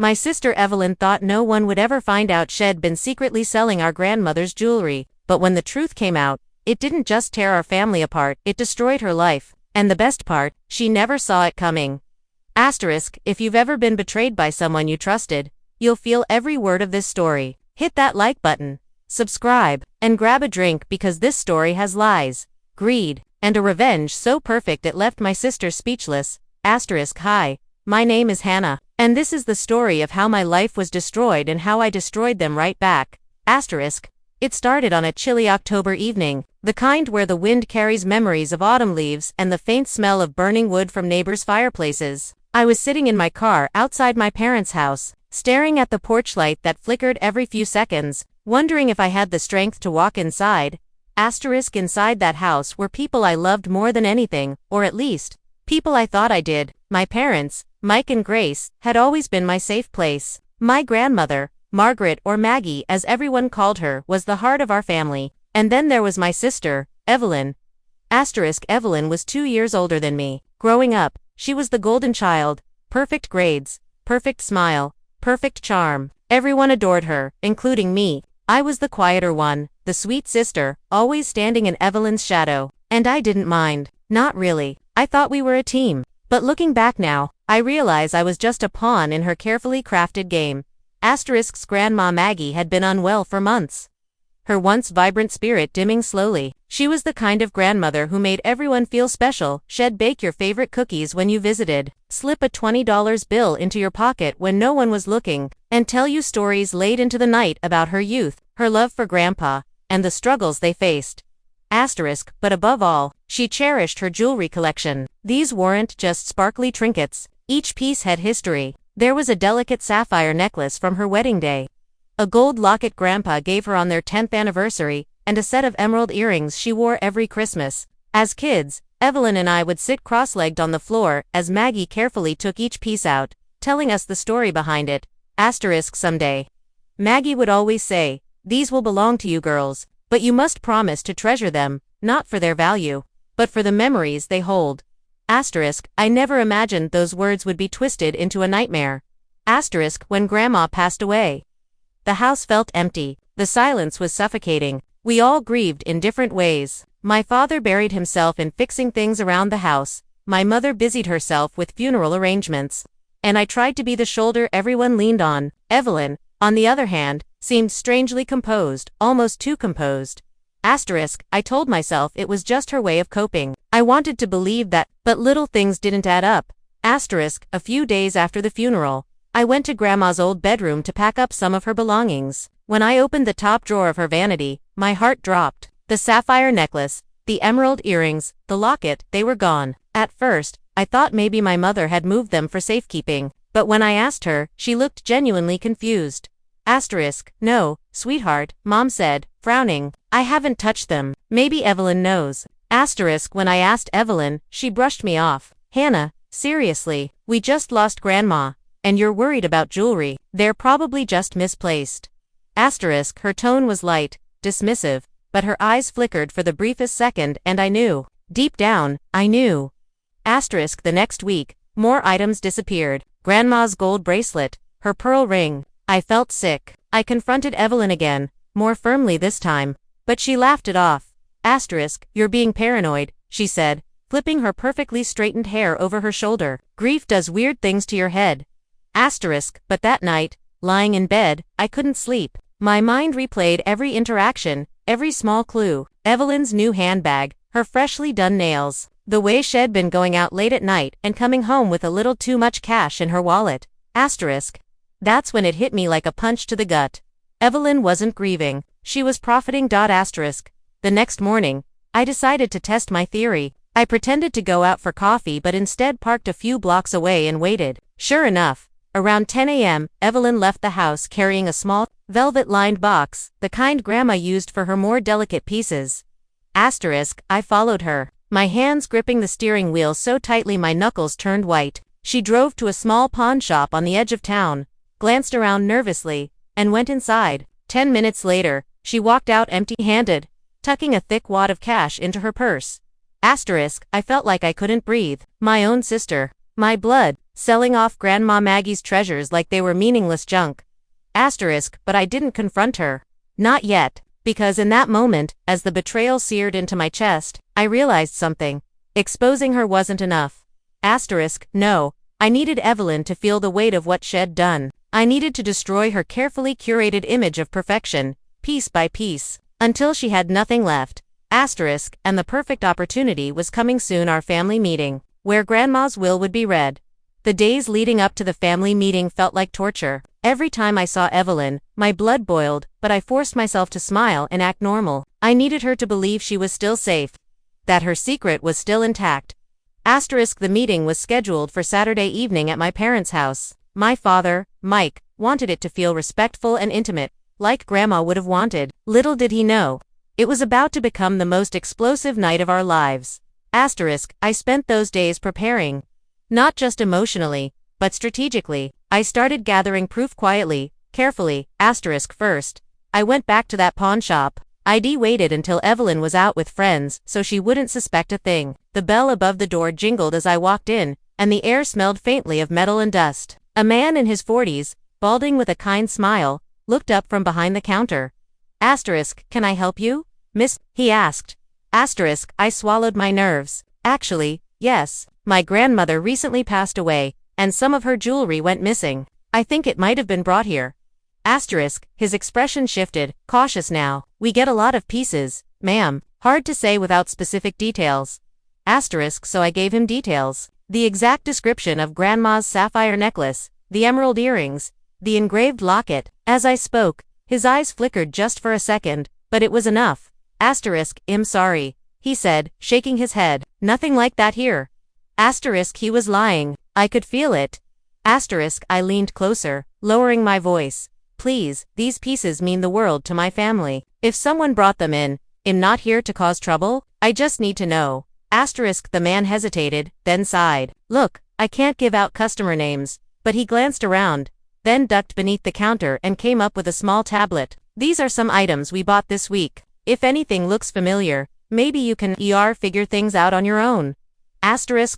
My sister Evelyn thought no one would ever find out she'd been secretly selling our grandmother's jewelry, but when the truth came out, it didn't just tear our family apart, it destroyed her life. And the best part, she never saw it coming. Asterisk, if you've ever been betrayed by someone you trusted, you'll feel every word of this story. Hit that like button, subscribe, and grab a drink because this story has lies, greed, and a revenge so perfect it left my sister speechless. Asterisk, hi, my name is Hannah, and this is the story of how my life was destroyed and how I destroyed them right back. Asterisk, it started on a chilly October evening, the kind where the wind carries memories of autumn leaves and the faint smell of burning wood from neighbors' fireplaces. I was sitting in my car outside my parents' house, staring at the porch light that flickered every few seconds, wondering if I had the strength to walk inside. Asterisk, inside that house were people I loved more than anything, or at least, people I thought I did. My parents, Mike and Grace, had always been my safe place. My grandmother, Margaret or Maggie as everyone called her, was the heart of our family. And then there was my sister, Evelyn. Asterisk, Evelyn was 2 years older than me. Growing up, she was the golden child, perfect grades, perfect smile, perfect charm. Everyone adored her, including me. I was the quieter one, the sweet sister, always standing in Evelyn's shadow. And I didn't mind. Not really. I thought we were a team. But looking back now, I realize I was just a pawn in her carefully crafted game. Asterisk's Grandma Maggie had been unwell for months, her once vibrant spirit dimming slowly. She was the kind of grandmother who made everyone feel special. She'd bake your favorite cookies when you visited, slip a $20 bill into your pocket when no one was looking, and tell you stories late into the night about her youth, her love for Grandpa, and the struggles they faced. Asterisk, but above all, she cherished her jewelry collection. These weren't just sparkly trinkets. Each piece had history. There was a delicate sapphire necklace from her wedding day, a gold locket Grandpa gave her on their 10th anniversary, and a set of emerald earrings she wore every Christmas. As kids, Evelyn and I would sit cross-legged on the floor as Maggie carefully took each piece out, telling us the story behind it. Asterisk, someday, Maggie would always say, "These will belong to you girls, but you must promise to treasure them, not for their value, but for the memories they hold." Asterisk, I never imagined those words would be twisted into a nightmare. Asterisk, when Grandma passed away, the house felt empty. The silence was suffocating. We all grieved in different ways. My father buried himself in fixing things around the house. My mother busied herself with funeral arrangements. And I tried to be the shoulder everyone leaned on. Evelyn, on the other hand, seemed strangely composed, almost too composed. Asterisk, I told myself it was just her way of coping. I wanted to believe that, but little things didn't add up. Asterisk, a few days after the funeral, I went to Grandma's old bedroom to pack up some of her belongings. When I opened the top drawer of her vanity, my heart dropped. The sapphire necklace, the emerald earrings, the locket, they were gone. At first, I thought maybe my mother had moved them for safekeeping, but when I asked her, she looked genuinely confused. Asterisk, no, sweetheart, Mom said, frowning, I haven't touched them. Maybe Evelyn knows. Asterisk, when I asked Evelyn, she brushed me off. Hannah, seriously, we just lost Grandma, and you're worried about jewelry. They're probably just misplaced. Asterisk, her tone was light, dismissive, but her eyes flickered for the briefest second and I knew. Deep down, I knew. Asterisk, the next week, more items disappeared. Grandma's gold bracelet, her pearl ring. I felt sick. I confronted Evelyn again, more firmly this time, but she laughed it off. Asterisk, you're being paranoid, she said, flipping her perfectly straightened hair over her shoulder. Grief does weird things to your head. Asterisk, but that night, lying in bed, I couldn't sleep. My mind replayed every interaction, every small clue. Evelyn's new handbag, her freshly done nails, the way she'd been going out late at night and coming home with a little too much cash in her wallet. Asterisk. That's when it hit me like a punch to the gut. Evelyn wasn't grieving, she was profiting. Asterisk. The next morning, I decided to test my theory. I pretended to go out for coffee but instead parked a few blocks away and waited. Sure enough, around 10 a.m., Evelyn left the house carrying a small, velvet-lined box, the kind Grandma used for her more delicate pieces. Asterisk, I followed her, my hands gripping the steering wheel so tightly my knuckles turned white. She drove to a small pawn shop on the edge of town, glanced around nervously, and went inside. 10 minutes later, she walked out empty-handed, tucking a thick wad of cash into her purse. Asterisk, I felt like I couldn't breathe. My own sister, my blood, selling off Grandma Maggie's treasures like they were meaningless junk. But I didn't confront her. Not yet, because in that moment, as the betrayal seared into my chest, I realized something. Exposing her wasn't enough. No, I needed Evelyn to feel the weight of what she'd done. I needed to destroy her carefully curated image of perfection, piece by piece, until she had nothing left. And the perfect opportunity was coming soon. Our family meeting, where Grandma's will would be read. The days leading up to the family meeting felt like torture. Every time I saw Evelyn, my blood boiled, but I forced myself to smile and act normal. I needed her to believe she was still safe, that her secret was still intact. The meeting was scheduled for Saturday evening at my parents' house. My father, Mike, wanted it to feel respectful and intimate, like Grandma would have wanted. Little did he know, it was about to become the most explosive night of our lives. I spent those days preparing. Not just emotionally, but strategically. I started gathering proof quietly, carefully. First, I went back to that pawn shop. I'd waited until Evelyn was out with friends so she wouldn't suspect a thing. The bell above the door jingled as I walked in, and the air smelled faintly of metal and dust. A man in his 40s, balding with a kind smile, looked up from behind the counter. Can I help you, miss? He asked. I swallowed my nerves. Actually, yes, my grandmother recently passed away, and some of her jewelry went missing. I think it might have been brought here. His expression shifted, cautious now. We get a lot of pieces, ma'am. Hard to say without specific details. So I gave him details. The exact description of Grandma's sapphire necklace, the emerald earrings, the engraved locket. As I spoke, his eyes flickered just for a second, but it was enough. I'm sorry, he said, shaking his head. Nothing like that here. He was lying. I could feel it. I leaned closer, lowering my voice. Please, these pieces mean the world to my family. If someone brought them in, I'm not here to cause trouble, I just need to know. The man hesitated, then sighed. Look, I can't give out customer names, but he glanced around, then ducked beneath the counter and came up with a small tablet. These are some items we bought this week. If anything looks familiar, maybe you can figure things out on your own.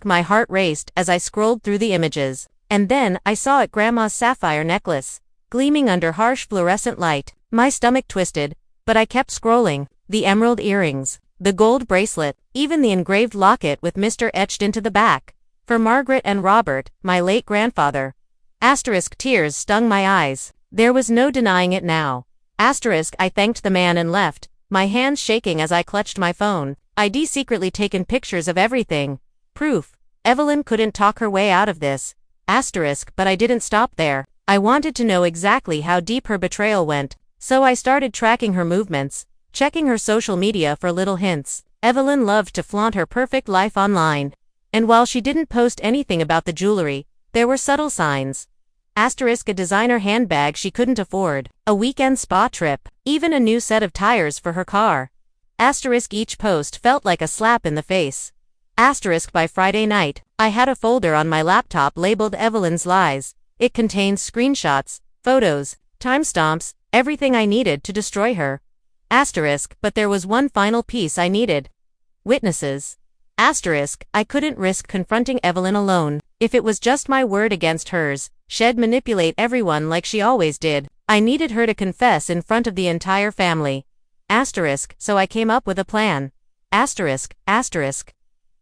My heart raced as I scrolled through the images. And then I saw it, Grandma's sapphire necklace, gleaming under harsh fluorescent light. My stomach twisted, but I kept scrolling. The emerald earrings, the gold bracelet, even the engraved locket with Mr. etched into the back. For Margaret and Robert, my late grandfather. Tears stung my eyes. There was no denying it now. I thanked the man and left, my hands shaking as I clutched my phone. I'd secretly taken pictures of everything. Proof. Evelyn couldn't talk her way out of this. But I didn't stop there. I wanted to know exactly how deep her betrayal went, so I started tracking her movements, checking her social media for little hints. Evelyn loved to flaunt her perfect life online. And while she didn't post anything about the jewelry, there were subtle signs. A designer handbag she couldn't afford, a weekend spa trip, even a new set of tires for her car. Each post felt like a slap in the face. By Friday night, I had a folder on my laptop labeled Evelyn's Lies. It contained screenshots, photos, timestamps, everything I needed to destroy her. But there was one final piece I needed. Witnesses. I couldn't risk confronting Evelyn alone. If it was just my word against hers, she'd manipulate everyone like she always did. I needed her to confess in front of the entire family. So I came up with a plan.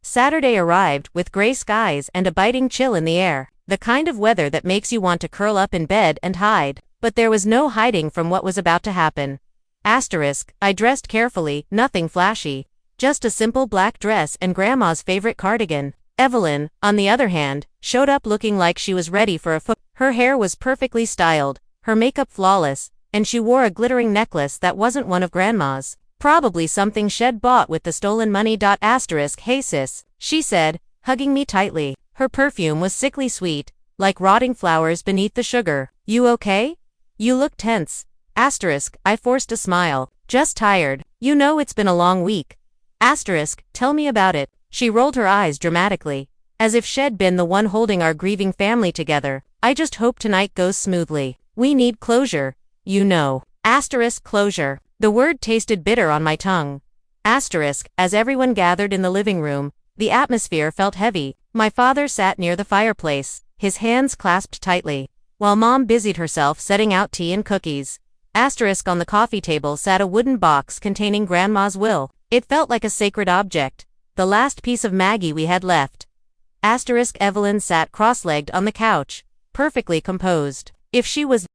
Saturday arrived with gray skies and a biting chill in the air. The kind of weather that makes you want to curl up in bed and hide. But there was no hiding from what was about to happen. I dressed carefully, nothing flashy. Just a simple black dress and Grandma's favorite cardigan. Evelyn, on the other hand, showed up looking like she was ready for a Her hair was perfectly styled, her makeup flawless, and she wore a glittering necklace that wasn't one of Grandma's. Probably something she'd bought with the stolen money. Hey sis, she said, hugging me tightly. Her perfume was sickly sweet, like rotting flowers beneath the sugar. You okay? You look tense. I forced a smile. Just tired. It's been a long week. Tell me about it. She rolled her eyes dramatically, as if she'd been the one holding our grieving family together. I just hope tonight goes smoothly. We need closure. Closure. The word tasted bitter on my tongue. As everyone gathered in the living room, the atmosphere felt heavy. My father sat near the fireplace, his hands clasped tightly, while Mom busied herself setting out tea and cookies. Asterisk on the coffee table sat a wooden box containing Grandma's will. It felt like a sacred object, the last piece of Maggie we had left. Asterisk Evelyn sat cross-legged on the couch, perfectly composed. If she was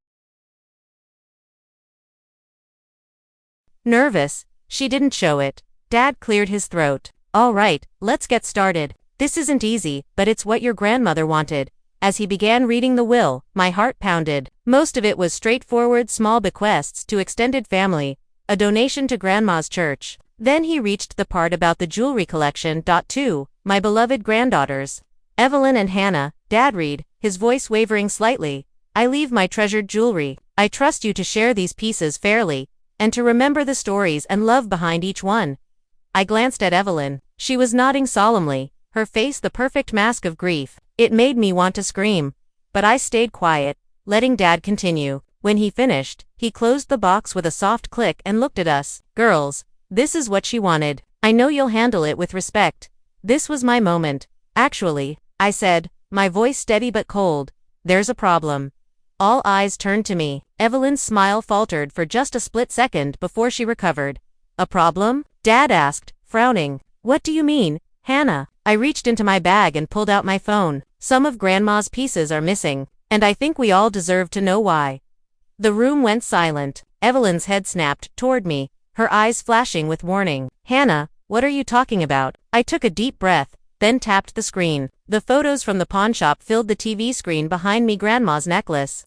nervous, she didn't show it. Dad cleared his throat. All right, let's get started. This isn't easy, but it's what your grandmother wanted. As he began reading the will, my heart pounded. Most of it was straightforward small bequests to extended family, a donation to Grandma's church. Then he reached the part about the jewelry collection. To my beloved granddaughters, Evelyn and Hannah, Dad read, his voice wavering slightly. I leave my treasured jewelry. I trust you to share these pieces fairly, and to remember the stories and love behind each one. I glanced at Evelyn. She was nodding solemnly, her face the perfect mask of grief. It made me want to scream. But I stayed quiet, letting Dad continue. When he finished, he closed the box with a soft click and looked at us. Girls, this is what she wanted. I know you'll handle it with respect. This was my moment. Actually, I said, my voice steady but cold. There's a problem. All eyes turned to me. Evelyn's smile faltered for just a split second before she recovered. A problem? Dad asked, frowning. What do you mean, Hannah? I reached into my bag and pulled out my phone. Some of Grandma's pieces are missing, and I think we all deserve to know why. The room went silent. Evelyn's head snapped toward me, her eyes flashing with warning. Hannah, what are you talking about? I took a deep breath, then tapped the screen. The photos from the pawn shop filled the TV screen behind me. Grandma's necklace,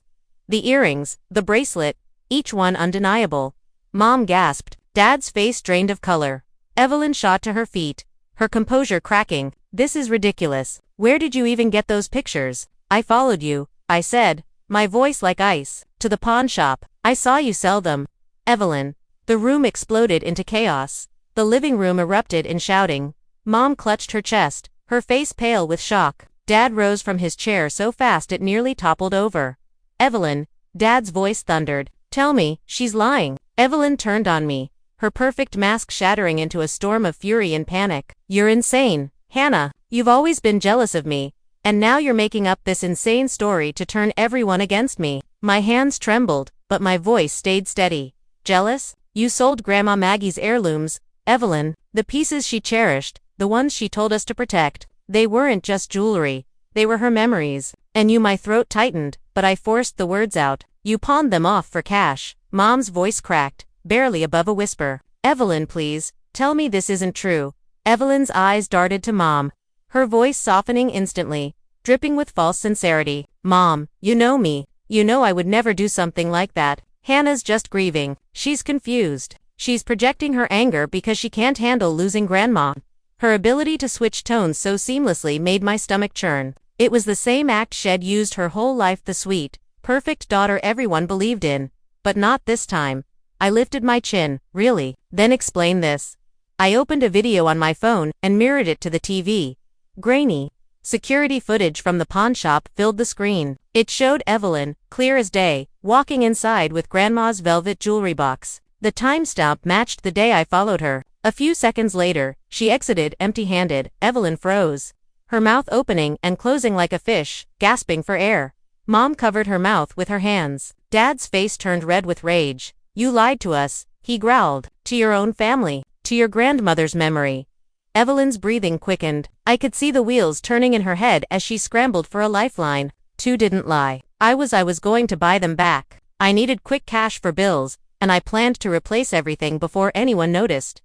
the earrings, the bracelet, each one undeniable. Mom gasped. Dad's face drained of color. Evelyn shot to her feet, her composure cracking. This is ridiculous. Where did you even get those pictures? I followed you, I said, my voice like ice. To the pawn shop. I saw you sell them. Evelyn. The room exploded into chaos. The living room erupted in shouting. Mom clutched her chest, her face pale with shock. Dad rose from his chair so fast it nearly toppled over. Evelyn. Dad's voice thundered. Tell me, she's lying. Evelyn turned on me, her perfect mask shattering into a storm of fury and panic. You're insane, Hannah. You've always been jealous of me, and now you're making up this insane story to turn everyone against me. My hands trembled, but my voice stayed steady. Jealous? You sold Grandma Maggie's heirlooms, Evelyn, the pieces she cherished, the ones she told us to protect. They weren't just jewelry, they were her memories. And you. My throat tightened, but I forced the words out. You pawned them off for cash. Mom's voice cracked, barely above a whisper. Evelyn, please, tell me this isn't true. Evelyn's eyes darted to Mom, her voice softening instantly, dripping with false sincerity. Mom, you know me. You know I would never do something like that. Hannah's just grieving. She's confused. She's projecting her anger because she can't handle losing Grandma. Her ability to switch tones so seamlessly made my stomach churn. It was the same act she'd used her whole life, the sweet, perfect daughter everyone believed in. But not this time. I lifted my chin. Really? Then explain this. I opened a video on my phone and mirrored it to the TV. Grainy security footage from the pawn shop filled the screen. It showed Evelyn, clear as day, walking inside with Grandma's velvet jewelry box. The timestamp matched the day I followed her. A few seconds later, she exited empty-handed. Evelyn froze, her mouth opening and closing like a fish, gasping for air. Mom covered her mouth with her hands. Dad's face turned red with rage. You lied to us, he growled. To your own family, to your grandmother's memory. Evelyn's breathing quickened. I could see the wheels turning in her head as she scrambled for a lifeline. Two didn't lie. I was going to buy them back. I needed quick cash for bills, and I planned to replace everything before anyone noticed.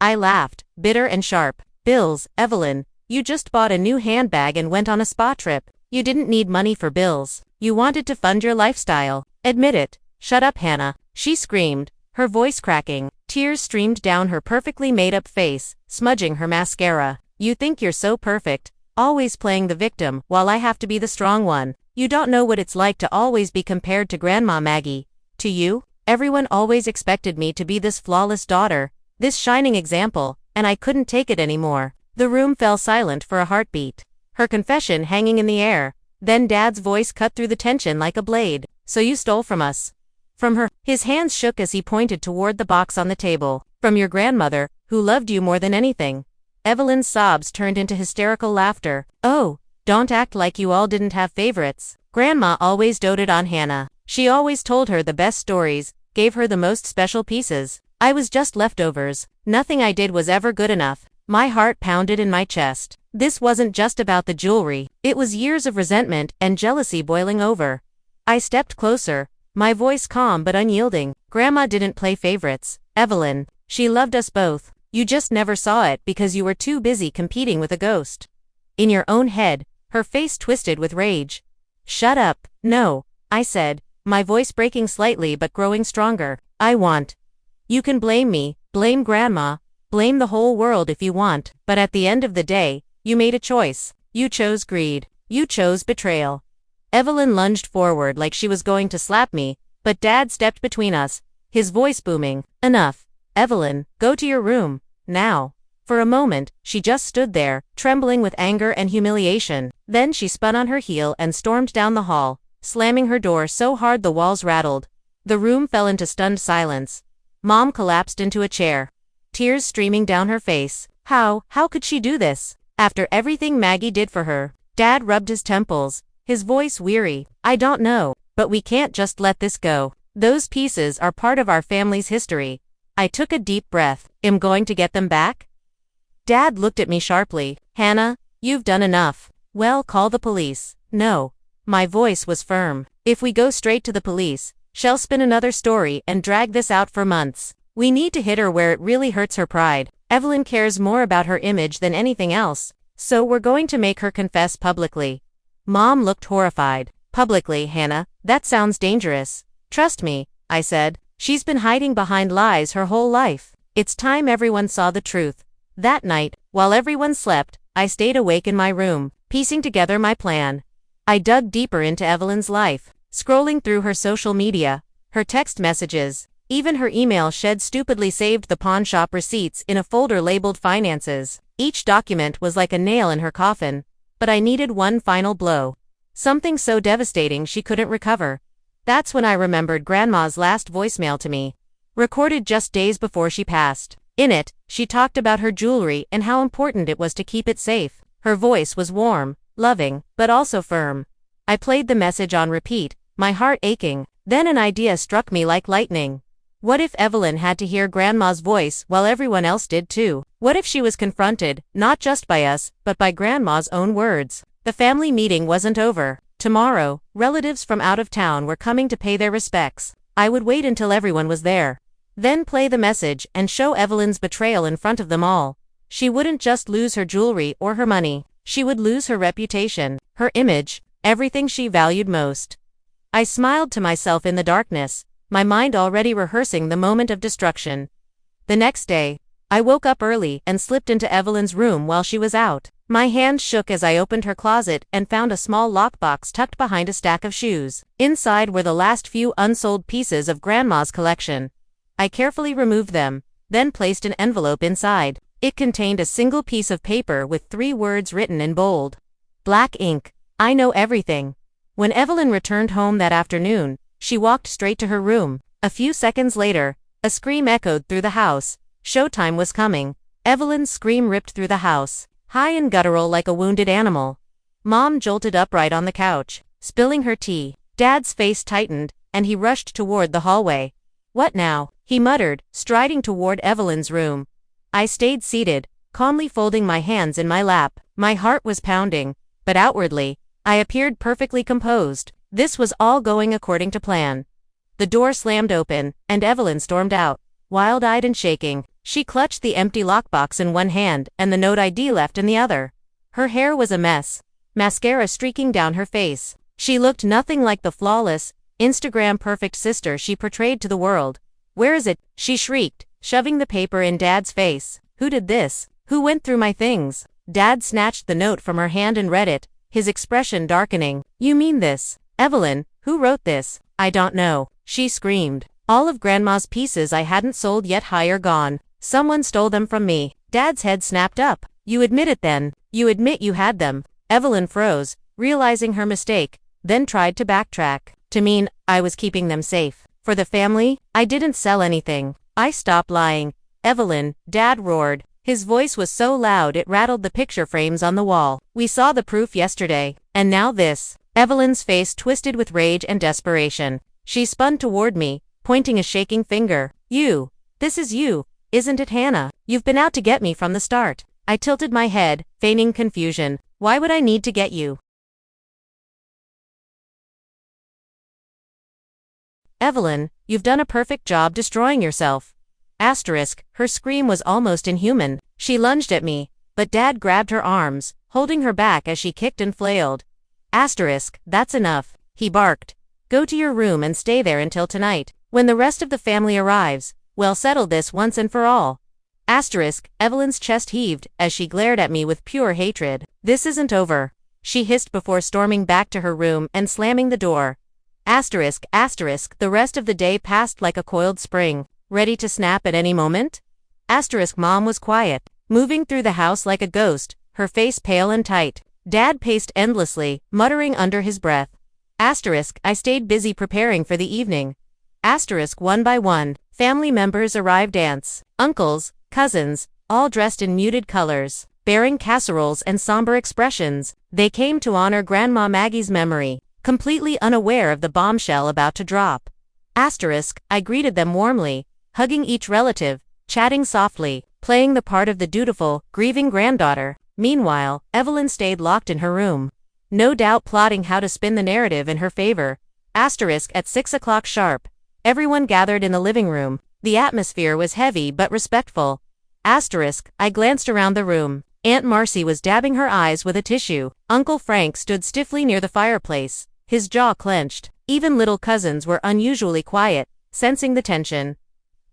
I laughed, bitter and sharp. Bills, Evelyn, you just bought a new handbag and went on a spa trip. You didn't need money for bills. You wanted to fund your lifestyle. Admit it. Shut up, Hannah, she screamed, her voice cracking. Tears streamed down her perfectly made-up face, smudging her mascara. You think you're so perfect, always playing the victim while I have to be the strong one. You don't know what it's like to always be compared to Grandma Maggie. To you, everyone always expected me to be this flawless daughter, this shining example, and I couldn't take it anymore. The room fell silent for a heartbeat, her confession hanging in the air. Then Dad's voice cut through the tension like a blade. So you stole from us. From her. His hands shook as he pointed toward the box on the table. From your grandmother, who loved you more than anything. Evelyn's sobs turned into hysterical laughter. Oh, Don't act like you all didn't have favorites. Grandma always doted on Hannah. She always told her the best stories, gave her the most special pieces. I was just leftovers. Nothing I did was ever good enough. My heart pounded in my chest. This wasn't just about the jewelry. It was years of resentment and jealousy boiling over. I stepped closer, my voice calm but unyielding. Grandma didn't play favorites, Evelyn. She loved us both. You just never saw it because you were too busy competing with a ghost. In your own head. Her face twisted with rage. Shut up. No, I said, my voice breaking slightly but growing stronger. I want. You can blame me, blame Grandma, blame the whole world if you want, but at the end of the day, you made a choice. You chose greed. You chose betrayal. Evelyn lunged forward like she was going to slap me, but Dad stepped between us, his voice booming. Enough. Evelyn, go to your room, now. For a moment, she just stood there, trembling with anger and humiliation. Then she spun on her heel and stormed down the hall, slamming her door so hard the walls rattled. The room fell into stunned silence. Mom collapsed into a chair, tears streaming down her face. How could she do this? After everything Maggie did for her. Dad rubbed his temples, his voice weary. I don't know, but we can't just let this go. Those pieces are part of our family's history. I took a deep breath. Am going to get them back? Dad looked at me sharply. Hannah, you've done enough. Well, call the police. No. My voice was firm. If we go straight to the police, she'll spin another story and drag this out for months. We need to hit her where it really hurts her pride. Evelyn cares more about her image than anything else, so we're going to make her confess publicly. Mom looked horrified. Publicly, Hannah? That sounds dangerous. Trust me, I said. She's been hiding behind lies her whole life. It's time everyone saw the truth. That night, while everyone slept, I stayed awake in my room, piecing together my plan. I dug deeper into Evelyn's life, scrolling through her social media, her text messages, even her email she'd stupidly saved the pawn shop receipts in a folder labeled finances. Each document was like a nail in her coffin, but I needed one final blow. Something so devastating she couldn't recover. That's when I remembered Grandma's last voicemail to me, recorded just days before she passed. In it, she talked about her jewelry and how important it was to keep it safe. Her voice was warm, loving, but also firm. I played the message on repeat, my heart aching. Then an idea struck me like lightning. What if Evelyn had to hear Grandma's voice while everyone else did too? What if she was confronted, not just by us, but by Grandma's own words? The family meeting wasn't over. Tomorrow, relatives from out of town were coming to pay their respects. I would wait until everyone was there. Then play the message and show Evelyn's betrayal in front of them all. She wouldn't just lose her jewelry or her money. She would lose her reputation, her image, everything she valued most. I smiled to myself in the darkness, my mind already rehearsing the moment of destruction. The next day, I woke up early and slipped into Evelyn's room while she was out. My hands shook as I opened her closet and found a small lockbox tucked behind a stack of shoes. Inside were the last few unsold pieces of Grandma's collection. I carefully removed them, then placed an envelope inside. It contained a single piece of paper with 3 words written in bold. Black ink. I know everything. When Evelyn returned home that afternoon, she walked straight to her room. A few seconds later, a scream echoed through the house. Showtime was coming. Evelyn's scream ripped through the house, high and guttural like a wounded animal. Mom jolted upright on the couch, spilling her tea. Dad's face tightened, and he rushed toward the hallway. What now? He muttered, striding toward Evelyn's room. I stayed seated, calmly folding my hands in my lap. My heart was pounding, but outwardly, I appeared perfectly composed. This was all going according to plan. The door slammed open, and Evelyn stormed out, wild-eyed and shaking. She clutched the empty lockbox in one hand and the note ID left in the other. Her hair was a mess, mascara streaking down her face. She looked nothing like the flawless, Instagram-perfect sister she portrayed to the world. Where is it? She shrieked, shoving the paper in Dad's face. Who did this? Who went through my things? Dad snatched the note from her hand and read it, his expression darkening. You mean this? Evelyn, who wrote this? I don't know, she screamed. All of Grandma's pieces I hadn't sold yet are gone. Someone stole them from me. Dad's head snapped up. You admit it then. You admit you had them. Evelyn froze, realizing her mistake, then tried to backtrack. To mean, I was keeping them safe. For the family, I didn't sell anything. I stopped lying. Evelyn, Dad roared, His voice was so loud it rattled the picture frames on the wall. We saw the proof yesterday, and now this. Evelyn's face twisted with rage and desperation. She spun toward me, pointing a shaking finger. You. This is you, isn't it, Hannah? You've been out to get me from the start. I tilted my head, feigning confusion. Why would I need to get you? Evelyn, you've done a perfect job destroying yourself. Asterisk, her scream was almost inhuman. She lunged at me, but Dad grabbed her arms, holding her back as she kicked and flailed. Asterisk, that's enough, he barked. Go to your room and stay there until tonight. When the rest of the family arrives, we'll settle this once and for all. Asterisk, Evelyn's chest heaved as she glared at me with pure hatred. This isn't over, she hissed before storming back to her room and slamming the door. Asterisk, the rest of the day passed like a coiled spring, ready to snap at any moment? Asterisk, Mom was quiet, moving through the house like a ghost, her face pale and tight. Dad paced endlessly, muttering under his breath. Asterisk, I stayed busy preparing for the evening. Asterisk, one by one, family members arrived, aunts, uncles, cousins, all dressed in muted colors, bearing casseroles and somber expressions. They came to honor Grandma Maggie's memory, completely unaware of the bombshell about to drop. Asterisk, I greeted them warmly, hugging each relative, chatting softly, playing the part of the dutiful, grieving granddaughter. Meanwhile, Evelyn stayed locked in her room, no doubt plotting how to spin the narrative in her favor. Asterisk, at 6 o'clock sharp, everyone gathered in the living room. The atmosphere was heavy but respectful. Asterisk, I glanced around the room. Aunt Marcy was dabbing her eyes with a tissue. Uncle Frank stood stiffly near the fireplace, his jaw clenched. Even little cousins were unusually quiet, sensing the tension.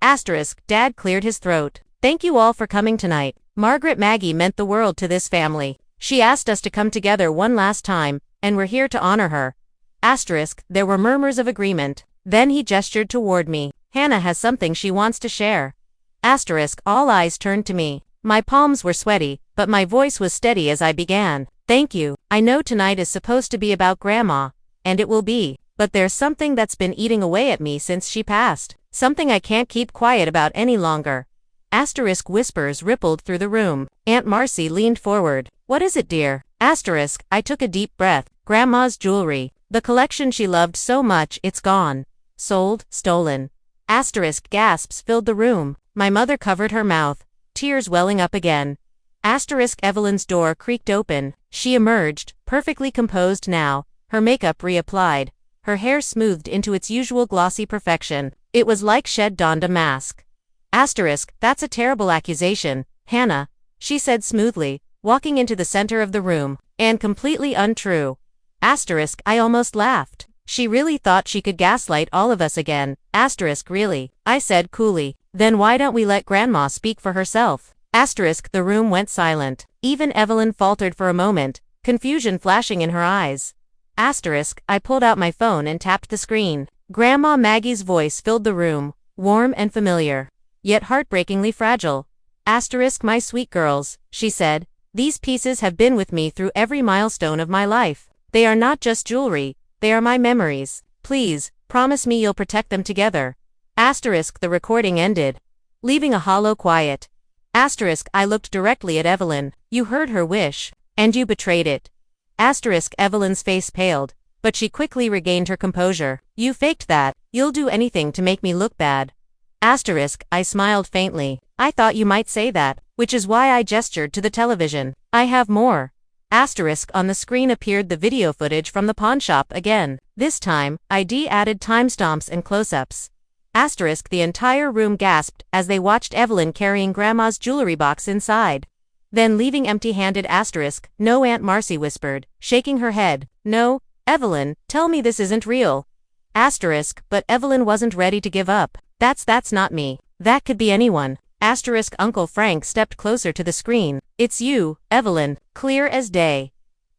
Asterisk, Dad cleared his throat. Thank you all for coming tonight. Margaret Maggie meant the world to this family. She asked us to come together one last time, and we're here to honor her. Asterisk, there were murmurs of agreement. Then he gestured toward me. Hannah has something she wants to share. Asterisk, all eyes turned to me. My palms were sweaty, but my voice was steady as I began. Thank you. I know tonight is supposed to be about Grandma, and it will be, but there's something that's been eating away at me since she passed. Something I can't keep quiet about any longer. Asterisk, whispers rippled through the room. Aunt Marcy leaned forward. What is it, dear? Asterisk, I took a deep breath. Grandma's jewelry. The collection she loved so much, it's gone. Sold, stolen. Asterisk, gasps filled the room. My mother covered her mouth, tears welling up again. Asterisk, Evelyn's door creaked open. She emerged, perfectly composed now, her makeup reapplied, her hair smoothed into its usual glossy perfection. It was like she'd donned a mask. Asterisk, that's a terrible accusation, Hannah, she said smoothly, walking into the center of the room, and completely untrue. Asterisk, I almost laughed. She really thought she could gaslight all of us again. Asterisk, really, I said coolly. Then why don't we let Grandma speak for herself? Asterisk, the room went silent. Even Evelyn faltered for a moment, confusion flashing in her eyes. Asterisk, I pulled out my phone and tapped the screen. Grandma Maggie's voice filled the room, warm and familiar, yet heartbreakingly fragile. Asterisk, my sweet girls, she said, these pieces have been with me through every milestone of my life. They are not just jewelry, they are my memories. Please, promise me you'll protect them together. Asterisk, the recording ended, leaving a hollow quiet. Asterisk, I looked directly at Evelyn. You heard her wish, and you betrayed it. Asterisk, Evelyn's face paled, but she quickly regained her composure. You faked that. You'll do anything to make me look bad. Asterisk, I smiled faintly. I thought you might say that, which is why I gestured to the television. I have more. Asterisk, on the screen appeared the video footage from the pawn shop again. This time, ID added timestamps and close-ups. Asterisk, the entire room gasped as they watched Evelyn carrying Grandma's jewelry box inside. Then leaving empty-handed. Asterisk, no, Aunt Marcy whispered, shaking her head. No, Evelyn, tell me this isn't real. Asterisk, but Evelyn wasn't ready to give up. That's not me. That could be anyone. Asterisk, Uncle Frank stepped closer to the screen. It's you, Evelyn, clear as day.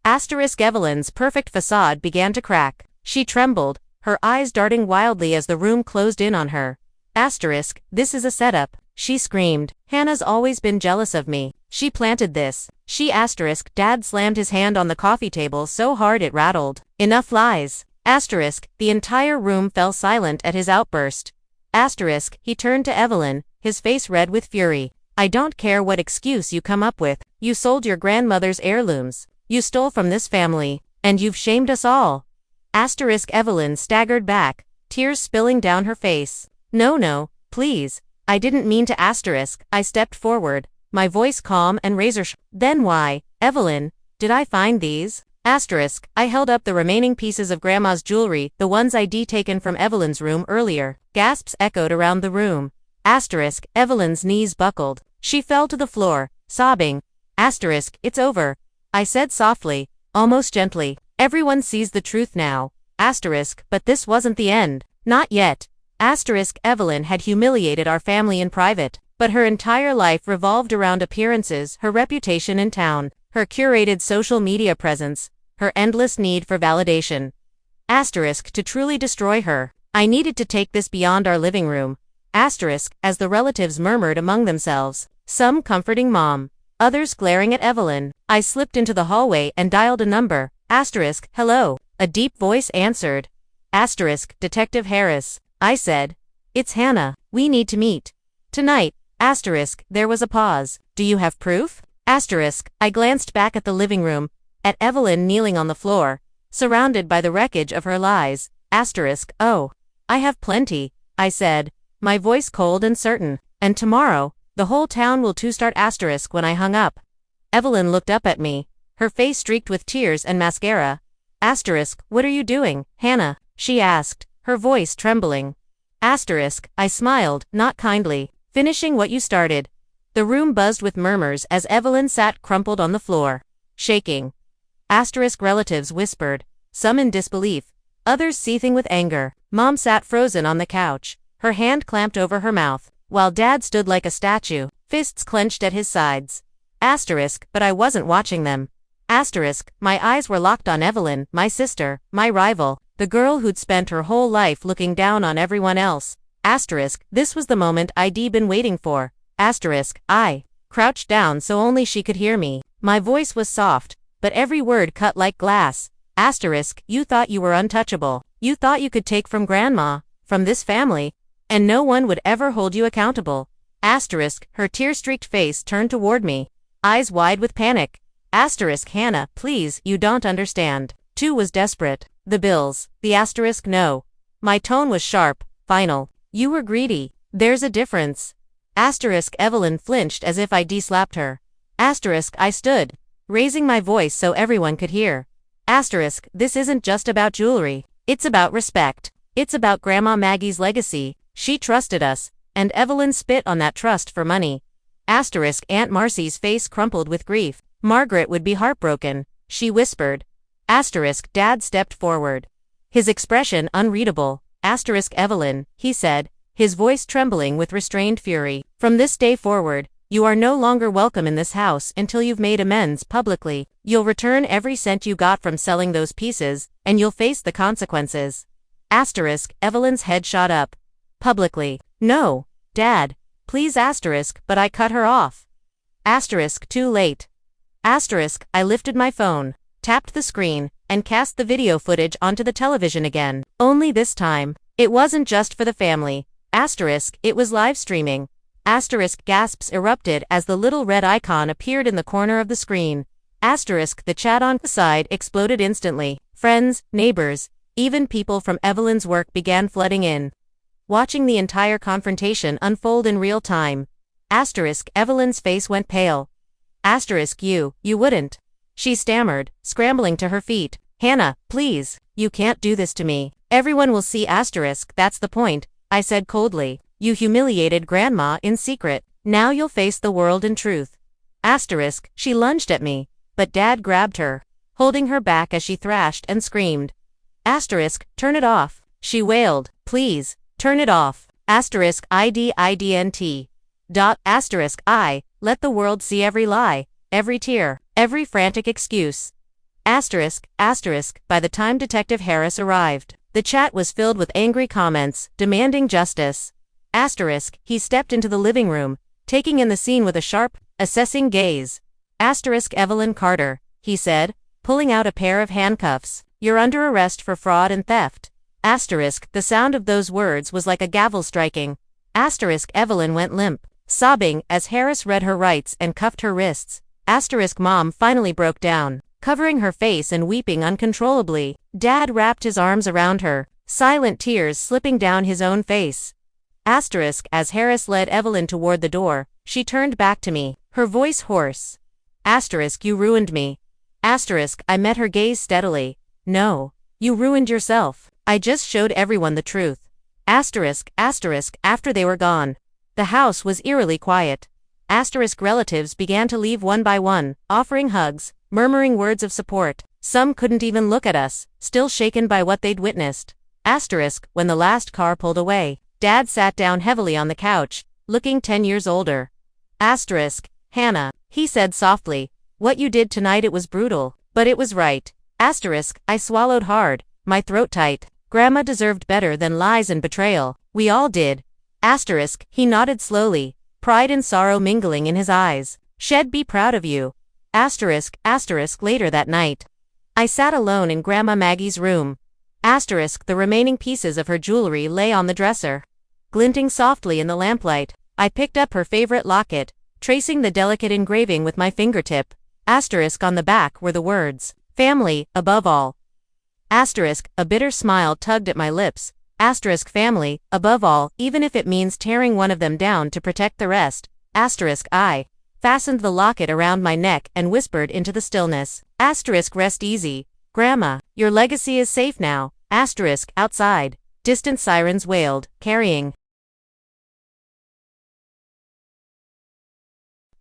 Asterisk, Evelyn's perfect facade began to crack. She trembled, her eyes darting wildly as the room closed in on her. Asterisk, this is a setup, she screamed. Hannah's always been jealous of me. She planted this. She. Asterisk, Dad slammed his hand on the coffee table so hard it rattled. Enough lies. Asterisk, the entire room fell silent at his outburst. Asterisk, he turned to Evelyn, his face red with fury. I don't care what excuse you come up with. You sold your grandmother's heirlooms. You stole from this family. And you've shamed us all. Evelyn staggered back, tears spilling down her face. No, please. I didn't mean to. I stepped forward, my voice calm and razor-sharp. Then why, Evelyn, did I find these? I held up the remaining pieces of Grandma's jewelry, the ones I'd taken from Evelyn's room earlier. Gasps echoed around the room. Evelyn's knees buckled. She fell to the floor, sobbing. It's over, I said softly, almost gently. Everyone sees the truth now. But this wasn't the end. Not yet. Evelyn had humiliated our family in private, but her entire life revolved around appearances, her reputation in town, her curated social media presence, her endless need for validation. To truly destroy her, I needed to take this beyond our living room. As the relatives murmured among themselves, some comforting Mom, others glaring at Evelyn. I slipped into the hallway and dialed a number. Hello. A deep voice answered. Detective Harris. I said. It's Hannah. We need to meet. Tonight. There was a pause. Do you have proof? I glanced back at the living room, at Evelyn kneeling on the floor, surrounded by the wreckage of her lies. Oh. I have plenty, I said, my voice cold and certain. And tomorrow, the whole town will too. When I hung up, Evelyn looked up at me, her face streaked with tears and mascara. What are you doing, Hannah? She asked, her voice trembling. I smiled, not kindly. Finishing what you started. The room buzzed with murmurs as Evelyn sat crumpled on the floor, shaking. Relatives whispered, some in disbelief, others seething with anger. Mom sat frozen on the couch, her hand clamped over her mouth, while Dad stood like a statue, fists clenched at his sides. But I wasn't watching them. My eyes were locked on Evelyn, my sister, my rival, the girl who'd spent her whole life looking down on everyone else. This was the moment I'd been waiting for. I crouched down so only she could hear me. My voice was soft, but every word cut like glass. You thought you were untouchable. You thought you could take from Grandma, from this family, and no one would ever hold you accountable. Her tear-streaked face turned toward me, eyes wide with panic. Hannah, please, you don't understand. Too was desperate. The bills. No. My tone was sharp, final. You were greedy. There's a difference. Evelyn flinched as if I'd slapped her. I stood, raising my voice so everyone could hear. This isn't just about jewelry. It's about respect. It's about Grandma Maggie's legacy. She trusted us, and Evelyn spit on that trust for money. Aunt Marcy's face crumpled with grief. Margaret would be heartbroken, she whispered. Dad stepped forward. His expression unreadable. Evelyn, he said, his voice trembling with restrained fury. From this day forward, you are no longer welcome in this house until you've made amends publicly. You'll return every cent you got from selling those pieces, and you'll face the consequences. Evelyn's head shot up. Publicly. No, Dad. Please but I cut her off. Too late. I lifted my phone, tapped the screen, and cast the video footage onto the television again. Only this time, it wasn't just for the family. It was live streaming. Gasps erupted as the little red icon appeared in the corner of the screen. The chat on the side exploded instantly. Friends, neighbors, even people from Evelyn's work began flooding in, watching the entire confrontation unfold in real time. Evelyn's face went pale. You wouldn't. She stammered, scrambling to her feet. Hannah, please, you can't do this to me. Everyone will see. That's the point, I said coldly. You humiliated Grandma in secret. Now you'll face the world in truth. She lunged at me, but Dad grabbed her, holding her back as she thrashed and screamed. Turn it off, she wailed. Please, turn it off. IDIDNT. I, let the world see every lie, every tear, every frantic excuse. By the time Detective Harris arrived, the chat was filled with angry comments, demanding justice. He stepped into the living room, taking in the scene with a sharp, assessing gaze. Evelyn Carter, he said, pulling out a pair of handcuffs. You're under arrest for fraud and theft. The sound of those words was like a gavel striking. Evelyn went limp. sobbing as Harris read her rights and cuffed her wrists. Mom finally broke down, covering her face and weeping uncontrollably. Dad wrapped his arms around her, silent tears slipping down his own face. As Harris led Evelyn toward the door, she turned back to me, her voice hoarse. You ruined me. I met her gaze steadily. No, you ruined yourself. I just showed everyone the truth. After they were gone, the house was eerily quiet. Relatives began to leave one by one, offering hugs, murmuring words of support. Some couldn't even look at us, still shaken by what they'd witnessed. When the last car pulled away, Dad sat down heavily on the couch, looking 10 years older. Hannah, he said softly, what you did tonight, it was brutal, but it was right. I swallowed hard, my throat tight. Grandma deserved better than lies and betrayal. We all did. He nodded slowly, pride and sorrow mingling in his eyes. She'd be proud of you. Later that night, I sat alone in Grandma Maggie's room. The remaining pieces of her jewelry lay on the dresser. Glinting softly in the lamplight, I picked up her favorite locket, tracing the delicate engraving with my fingertip. On the back were the words, family, above all. A bitter smile tugged at my lips. Family, above all, even if it means tearing one of them down to protect the rest. I fastened the locket around my neck and whispered into the stillness. Rest easy. Grandma, your legacy is safe now. Outside, distant sirens wailed, carrying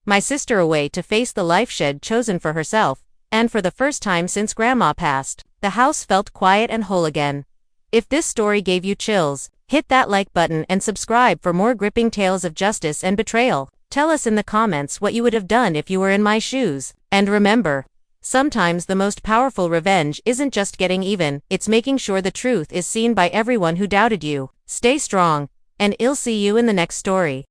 my sister away to face the life she'd chosen for herself, and for the first time since Grandma passed, the house felt quiet and whole again. If this story gave you chills, hit that like button and subscribe for more gripping tales of justice and betrayal. Tell us in the comments what you would have done if you were in my shoes. And remember, sometimes the most powerful revenge isn't just getting even, it's making sure the truth is seen by everyone who doubted you. Stay strong, and I'll see you in the next story.